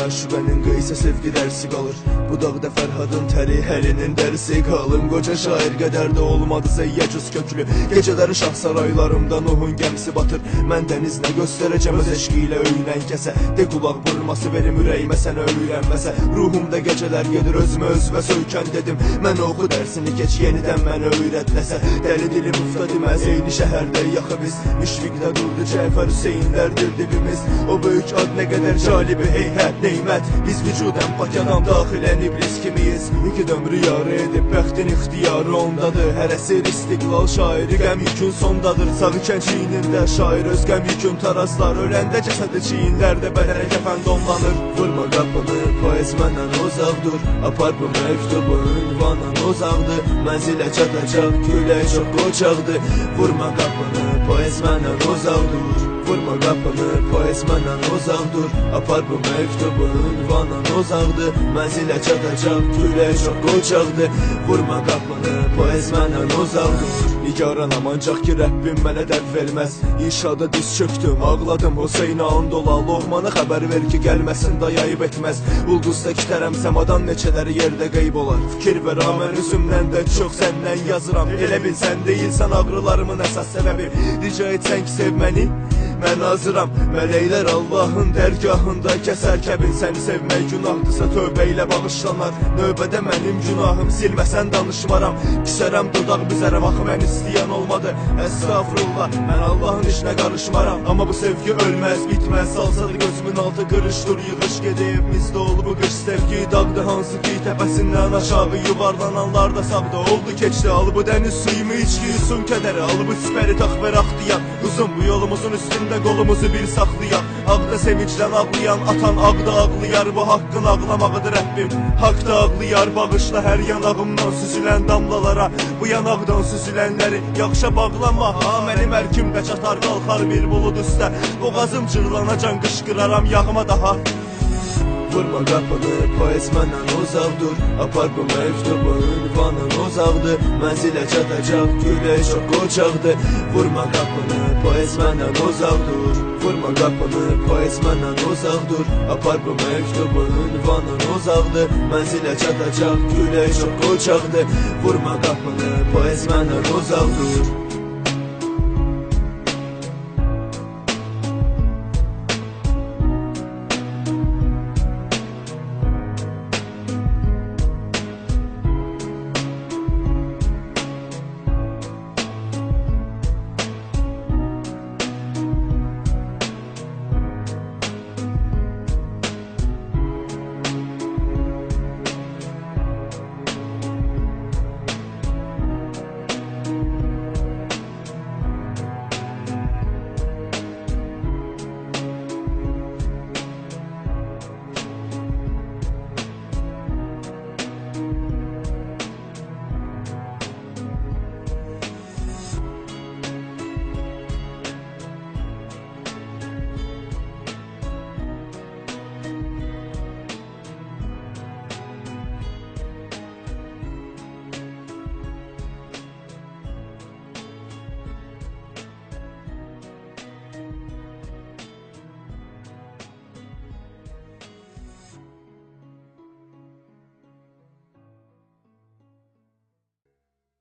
məşuqənin qıysa sevgi dərsi qalır. Bu dağda Fərhadın təri, Həlinin dərsi qalım. Qoca şair qədər də olmadısa yəcüz köklü. Gecələri şah saraylarımda Nuhun gəmisi batır. Mən dəniz nə göstərəcəm öz eşqi ilə öyünən kəsə. De qulaq vurması verim ürəyimə sənə öyrənməsə. Ruhumda gecələr gedir özümə özvə söykən dedim. Mən oxu dərsini keç yenidən mənə öyrətləsə. Dəli dilim ufta deməz eyni şəhərdə yaxı biz. Müşfiqdə durdu Cəfər Hüseynlərdir dibimiz. O böyük ad nə qədər calibi heyhət neymət. Biz vücudən pak adam daxilən iblis kimiyiz. İki dömrü yarı edib bəxtin ixtiyarı ondadır. Hər əsir istiqlal şairi qəm yükün sondadır. Sağ ikən çiynində şair öz qəm yükün tarazlar. Öləndə cəsədi çiyinlərdə bədənə kəfən donlanır. Vurma qapını poez məndən uzaq dur. Apar bu məktubu ünvanın uzaqdır. Mənzilə çatacaq külək çox qoçaqdır. Vurma qapını poez məndən uzaq dur. Vurma qapını poez məndən uzaq dur. Apar bu məktubu ünvanın uzaqdır. Mənzilə çatacaq külək çox qoçaqdır. Vurma qapını poez məndən uzaq dur. Nigaranam ancaq ki Rəbbim mənə dərd verməz. İnşada diz çöktüm, ağladım Hüseyn Andola. Loğmana xəbər ver ki gəlməsin dayayıb etməz. Ulduzda kitərəm səmadan neçələri yerdə qeyb olar. Fikir ver mən üzümdən də çox səndən yazıram. Elə bil sən deyilsən ağrılarımın əsas səbəbi. Rica etsən ki sev məni, mən hazıram. Mələklər Allahın dərgahında kəsər kəbin. Səni sevmək günahdısa tövbə ilə bağışlanar. Növbədə mənim günahım silməsən danışmaram. Küsərəm dodaq büzərəm axı mən istəyən olmadı. Əstağfurullah mən Allahın işinə qarışmaram. Amma bu sevgi ölməz bitməz. Salsa da gözümün altı qırış dur yığış gedib. Bizdə oldu bu qış sevgi dağdı hansı ki təpəsindən aşağı yuvarlananlar da sağda oldu keçdi. Al bu dəniz suyumu içki sun kədəri. Al bu sipəri tax və raxdiyan. Uzun bu yolumuzun üstündə qolumuzu bir saxlayan. Ağda sevincdən ağlayan atan ağda ağlayar. Bu haqqın ağlamağıdır Rəbbim. Haqda ağlayar bağışla hər yanağımdan süzülən damlalara. Bu yanaqdan süzülənləri yaxşa bağlama. Ha mənim ərkimdə çatar qalxar bir bulud üstə. Boğazım cırlanacan qışqıraram yağma daha. Vurma qapını poez məndən uzaq dur. Apar bu məktubu ünvanın uzaqdır. Mənzilə çatacaq külək çox qoçaqdır. Vurma qapını poez məndən uzaq dur. Vurma qapını poez məndən uzaq dur. Apar bu məktubu ünvanın uzaqdır. Mənzilə çatacaq külək çox qoçaqdır. Vurma qapını poez məndən uzaq dur.